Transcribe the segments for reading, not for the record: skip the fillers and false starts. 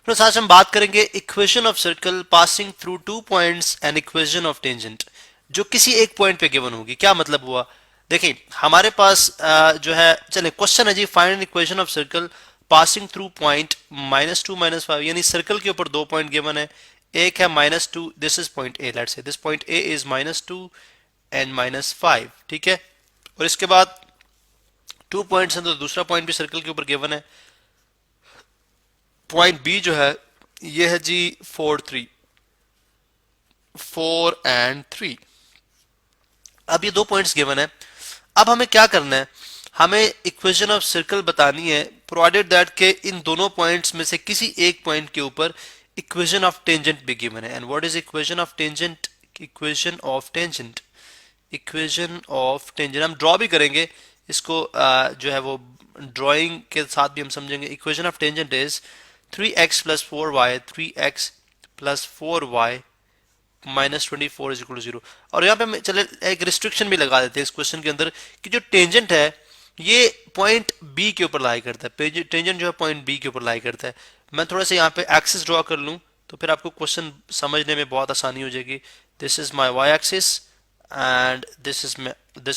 Friends आज हम बात करेंगे equation of circle passing through two points and equation of tangent, जो किसी एक पॉइंट पे गिवन होगी। क्या मतलब हुआ, देखिए हमारे पास जो है, चले क्वेश्चन है जी, find equation of circle passing through point -2 -5, यानी सर्कल के ऊपर दो पॉइंट गिवन है। एक है -2, this is point A, let's say this point A is -2 and -5, ठीक है। और इसके बाद टू पॉइंट्स हैं तो दूसरा पॉइंट भी सर्कल के ऊपर गिवन है। पॉइंट बी जो है ये है जी 4 एंड 3। अब ये दो पॉइंट्स गिवन है। अब हमें क्या करना है, हमें इक्वेशन ऑफ सर्कल बतानी है, प्रोवाइडेड दैट के इन दोनों पॉइंट्स में से किसी एक पॉइंट के ऊपर इक्वेशन ऑफ टेंजेंट भी गिवन है। And what is equation of tangent? Equation of tangent, equation of tangent हम ड्रॉ भी करेंगे इसको, जो है वो ड्राइंग के साथ भी हम समझेंगे। Equation of tangent is 3x + 4y, 3x + 4y -24 = 0। और यहाँ पे हम चले एक रिस्ट्रिक्शन भी लगा देते हैं इस क्वेश्चन के अंदर कि जो टेंजेंट है ये पॉइंट बी के ऊपर लाई करता है। टेंजेंट जो है पॉइंट बी के ऊपर लाई करता है। मैं थोड़ा सा यहाँ पे एक्सिस ड्रॉ कर लूँ तो फिर आपको क्वेश्चन समझने में बहुत आसानी हो जाएगी। This is my Y axis and this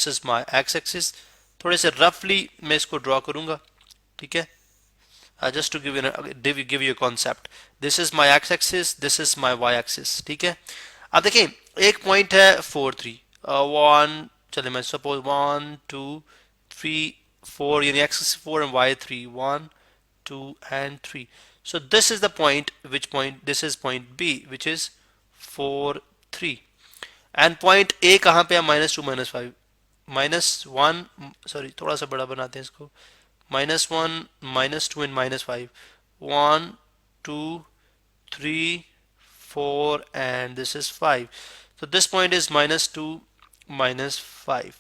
is my X axis. थोड़े से रफली मैं इसको ड्रॉ करूंगा, ठीक है। Just to give you concept, this is my X axis, this is my Y axis, ठीक है। अब देखिए एक पॉइंट है 4 3 1, चले मैं सपोज 1 2 3 4, यानी x 4 and Y 3, 1 2 and 3। So this is the point, which point? This is point B, which is 4 3। And point A कहाँ पे है? -2 -5, -1, सॉरी थोड़ा सा बड़ा बनाते हैं इसको, -1 -2 एंड -5, 1 2 3 4 एंड दिस इज 5। तो दिस पॉइंट इज -2 -5,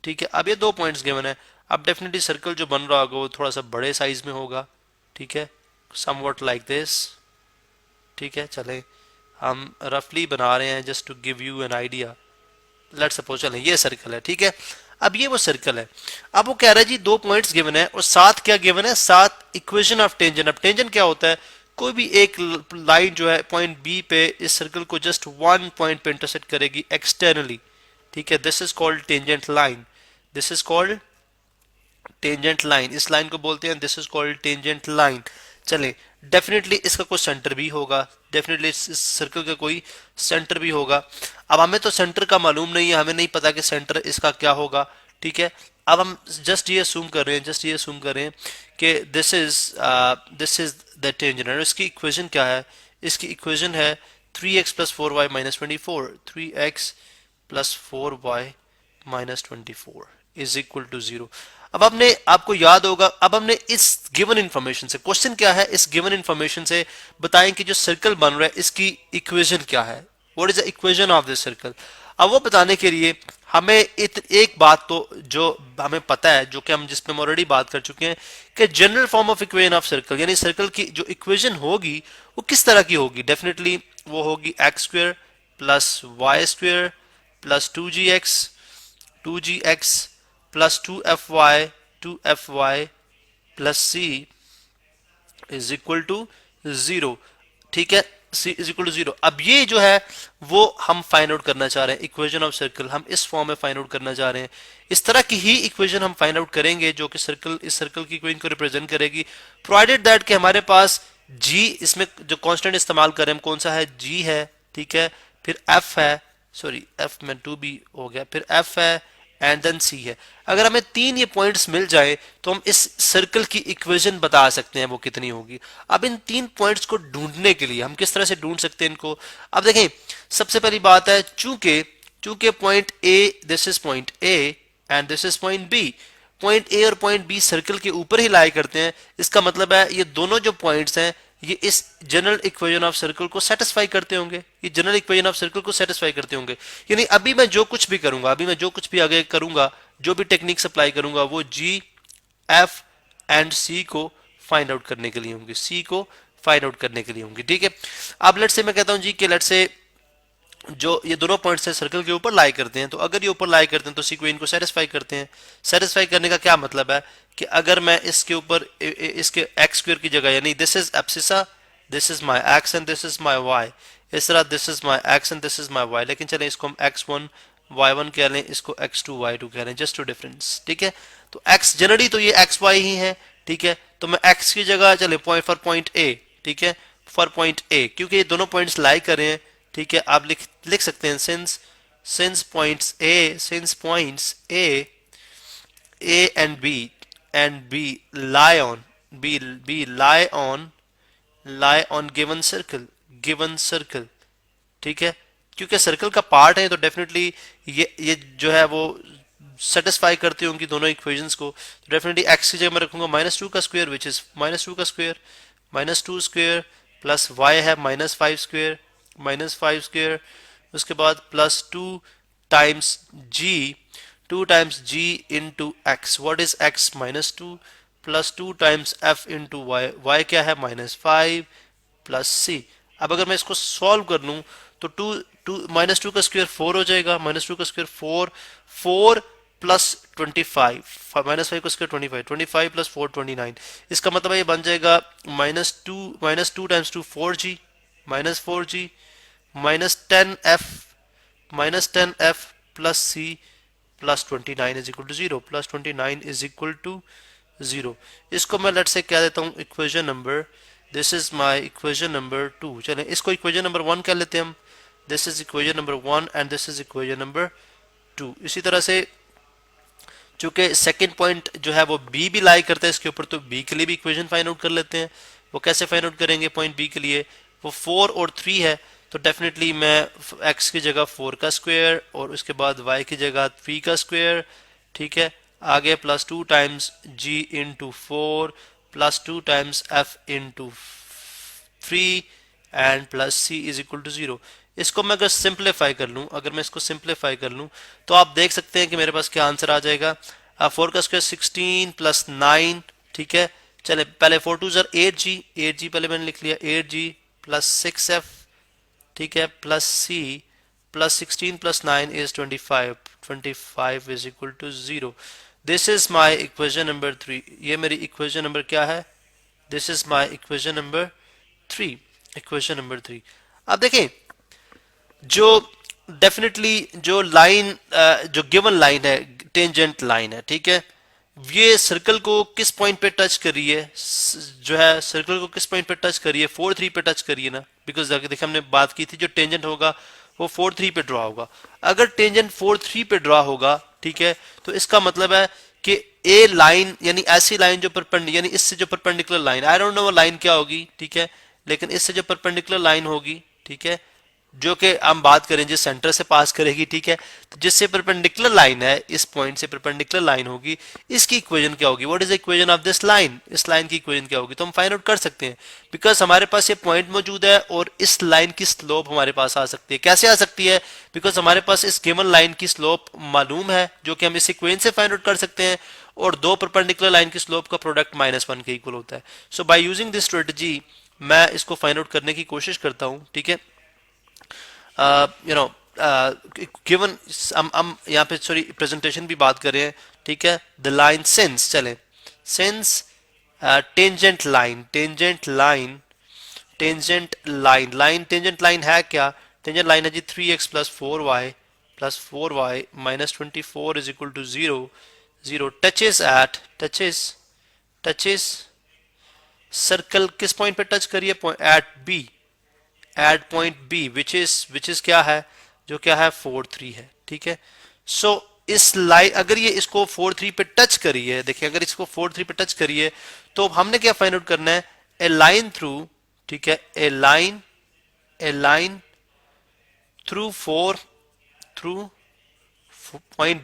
ठीक है। अब ये दो पॉइंट्स गिवन है। अब डेफिनेटली सर्कल जो बन रहा होगा वो थोड़ा सा बड़े साइज में होगा, ठीक है, समवट लाइक दिस, ठीक है। चलें हम रफली बना रहे हैं just to give you an idea. Let's suppose चलें ये सर्कल है, ठीक है। अब ये वो सर्कल है। अब वो कह रहा है जी दो पॉइंट्स गिवन है और साथ क्या गिवन है? साथ इक्वेशन ऑफ टेंजेंट। अब टेंजेंट क्या होता है? कोई भी एक लाइन जो है पॉइंट बी पे इस सर्कल को जस्ट वन पॉइंट पे इंटरसेक्ट करेगी एक्सटर्नली, ठीक है। This is called tangent line, this is called tangent line. इस लाइन को बोलते हैं this is called tangent line. चले डेफिनेटली इसका कोई सेंटर भी होगा, डेफिनेटली इस सर्कल का कोई सेंटर भी होगा। अब हमें तो सेंटर का मालूम नहीं है, हमें नहीं पता कि सेंटर इसका क्या होगा, ठीक है। अब हम जस्ट ये assume कर रहे हैं, जस्ट ये assume कर रहे हैं कि दिस इज द टेंजेंट। और इसकी इक्वेशन क्या है? इसकी इक्वेशन है 3x + 4y -24, 3x + 4y -24 = 0। अब आपने, आपको याद होगा, अब हमने इस गिवन इंफॉर्मेशन से, क्वेश्चन क्या है, इस गिवन इंफॉर्मेशन से बताएं कि जो सर्कल बन रहा है इसकी इक्वेशन क्या है, what is the equation of this circle. अब वो बताने के लिए हमें एक बात तो जो हमें पता है, जो कि हम जिस पे हम ऑलरेडी बात कर चुके हैं, कि general form of equation of circle, यानी सर्कल की जो इक्वेशन होगी वो किस तरह की होगी? डेफिनेटली वो होगी x² + y² + 2gx + 2fy + c = 0, ठीक है। c = 0। अब ये जो है वो हम फाइंड आउट करना चाह रहे हैं, इक्वेशन ऑफ सर्कल हम इस फॉर्म में फाइंड आउट करना चाह रहे हैं। इस तरह की ही इक्वेशन हम फाइंड आउट करेंगे जो कि सर्कल, इस सर्कल की इक्वेशन को रिप्रेजेंट करेगी, प्रोवाइडेड दैट कि हमारे पास g, इसमें जो कांस्टेंट इस्तेमाल करें हम कौन सा है? g है, ठीक है। फिर f है, सॉरी f में 2b हो गया, फिर f है एंड देन सी है। अगर हमें तीन ये पॉइंट्स मिल जाए तो हम इस सर्कल की इक्वेशन बता सकते हैं वो कितनी होगी। अब इन तीन पॉइंट्स को ढूंढने के लिए हम किस तरह से ढूंढ सकते हैं इनको? अब देखें सबसे पहली बात है, चूंकि चूंकि point A, this is point A and this is point B, point A और पॉइंट बी सर्कल के ऊपर ही लाई करते हैं। इसका मतलब है ये दोनों जो पॉइंट्स हैं ये इस जनरल इक्वेशन ऑफ सर्कल को सेटिस्फाई करते होंगे, ये जनरल इक्वेशन ऑफ सर्कल को सेटिस्फाई करते होंगे। यानी अभी मैं जो कुछ भी करूंगा, अभी मैं जो कुछ भी आगे करूंगा, जो भी टेक्निक अप्लाई करूंगा वो जी, एफ एंड सी को फाइंड आउट करने के लिए होंगे, सी को फाइंड आउट करने के लिए होंगे, ठीक है। अब लेट से मैं कहता हूं जी कि लेट से जो ये दोनों पॉइंट्स हैं सर्कल के ऊपर लाई करते हैं, तो अगर ये ऊपर लाई करते हैं तो सी को इनको सेटिस्फाई करते हैं। सेटिस्फाई करने का क्या मतलब है कि अगर मैं इसके ऊपर इसके x² की जगह, यानी this is abscissa, this is my X and this is my Y, इस तरह this is my X and this is my Y, लेकिन चलें इसको हम x1 y1 कह लें, इसको x2 y2 कह लें, जस्ट टू डिफरेंस, ठीक है। तो x जनरली तो ये xy ही है, ठीक है, तो मैं x की जगह चले पॉइंट फॉर पॉइंट a, ठीक है, फॉर पॉइंट a, क्योंकि ये दोनों पॉइंट्स लाई कर रहे हैं, ठीक है, आप लिख सकते हैं since points a and b lie on given circle, ठीक है, क्योंकि सर्कल का पार्ट है तो डेफिनेटली ये जो है वो सेटिस्फाई करती होंगी दोनों इक्वेशंस को। तो डेफिनेटली एक्स की जगह मैं रखूंगा -2 का स्क्वायर, विच इज -2 का स्क्वायर, -2 स्क्वायर प्लस वाई है -5 स्क्वायर, -5 स्क्वायर, उसके बाद +2 times G, 2 times g into X, what is x -2 +2 times f into Y, Y क्या है -5 प्लस सी। अब अगर मैं इसको सॉल्व कर लूं तो -2 का स्क्वायर 4 हो जाएगा, -2 का स्क्वायर 4 प्लस 25, -5 का स्क्वायर 25 प्लस 4 29, इसका मतलब ये बन जाएगा -2 times 2 4g -4g -10f plus c plus 29 is equal to 0, plus 29 is equal to 0। इसको मैं लेट से कह देता हूँ equation number, this is my equation number 2, चलें इसको इक्वेशन नंबर 1 कह लेते हैं हम, this is equation number 1 and this is equation number 2। इसी तरह से चूंकि सेकंड पॉइंट जो है वो बी भी लाई करता है इसके ऊपर, तो बी के लिए भी इक्वेशन फाइंड आउट कर लेते हैं। वो कैसे फाइंड आउट करेंगे पॉइंट बी के लिए, वो 4 और 3 है, तो डेफिनेटली मैं x की जगह 4 का स्क्वायर और उसके बाद y की जगह 3 का स्क्वायर, ठीक है, आगे +2 times g into 4 +2 times f into 3 and plus c is equal to 0। इसको मैं अगर सिंप्लीफाई कर लूं, अगर मैं इसको सिंप्लीफाई कर लूं तो आप देख सकते हैं कि मेरे पास क्या आंसर आ जाएगा। 4 का स्क्वायर 16 प्लस 9, ठीक है, चले पहले 4 2 ज़र 8g पहले मैंने लिख लिया 8g प्लस 6f, ठीक है, plus c plus 16 plus 9 is 25 is equal to 0। This is my equation number 3, ये मेरी इक्वेशन नंबर क्या है, this is my equation number 3, equation number 3। अब देखें जो डेफिनेटली जो लाइन जो गिवन लाइन है टेंजेंट लाइन है, ठीक है, ये सर्कल को किस पॉइंट पे टच कर रही है, जो है सर्कल को किस पॉइंट पे टच कर रही है, 4 3 पे टच कर रही है ना, बिकॉज देखिए हमने बात की थी जो टेंजेंट होगा वो 4 3 पे ड्रॉ होगा। अगर टेंजेंट 4 3 पे ड्रॉ होगा, ठीक है, तो इसका मतलब है कि ए लाइन यानी ऐसी लाइन जो परपेंडिकुलर यानी इससे जो perpendicular line, I don't know वो लाइन क्या होगी, ठीक है, लेकिन इससे जो परपेंडिकुलर लाइन होगी, ठीक है, जो कि हम बात करें जिस सेंटर से पास करेगी, ठीक है, तो जिससे परपेंडिकुलर लाइन है इस पॉइंट से परपेंडिकुलर लाइन होगी, इसकी इक्वेशन क्या होगी, what is the equation of this line, इस लाइन की इक्वेशन क्या होगी, तो हम फाइंड आउट कर सकते हैं बिकॉज हमारे पास ये पॉइंट मौजूद है और इस लाइन की स्लोप हमारे पास आ सकती है। कैसे आ सकती है, बिकॉज हमारे पास इस गिवन लाइन की स्लोप मालूम है जो कि हम इस इक्वेशन से फाइंड आउट कर सकते हैं, और दो परपेंडिकुलर लाइन की स्लोप का प्रोडक्ट -1 के इक्वल होता है। सो बाय यूजिंग दिस स्ट्रेटजी मैं इसको फाइंड आउट करने की कोशिश करता हूं, ठीक है, यू नो गिवन हम यहाँ पे सॉरी प्रेजेंटेशन भी बात कर रहे हैं, ठीक है, द लाइन सिंस, चलें since tangent line tangent line है क्या, टेंजेंट लाइन है जी 3x प्लस 4y -24 is equal to 0 touches circle किस पॉइंट पे टच करिए, at point B which is क्या है, जो क्या है 4 3 है, ठीक है। सो इस लाइन अगर ये इसको 4 3 पे टच करी है, देखिए अगर इसको 4 3 पे टच करी है तो हमने क्या फाइंड आउट करना है, ए लाइन थ्रू, ठीक है, ए लाइन थ्रू पॉइंट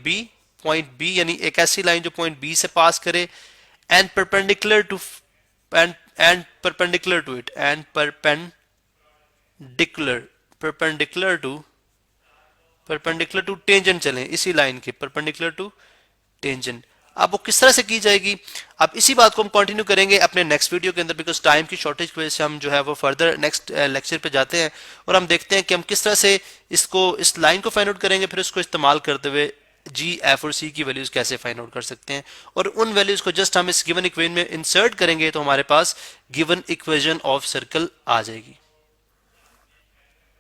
बी यानी एक ऐसी लाइन जो पॉइंट बी से पास करे and perpendicular to perpendicular to tangent, चलें इसी लाइन के परपेंडिकुलर टू टेंजेंट। अब वो किस तरह से की जाएगी, अब इसी बात को हम कंटिन्यू करेंगे अपने नेक्स्ट वीडियो के अंदर, बिकॉज टाइम की शॉर्टेज की वजह से हम जो है वो फर्दर नेक्स्ट लेक्चर पे जाते हैं और हम देखते हैं कि हम किस तरह से इसको इस लाइन को फाइंड आउट करेंगे, फिर उसको इस्तेमाल करते हुए जी, एफ और सी की वैल्यूज कैसे फाइंड आउट कर सकते हैं, और उन वैल्यूज को जस्ट हम इस गिवन इक्वेशन में इंसर्ट करेंगे तो हमारे पास गिवन इक्वेशन ऑफ सर्कल आ जाएगी।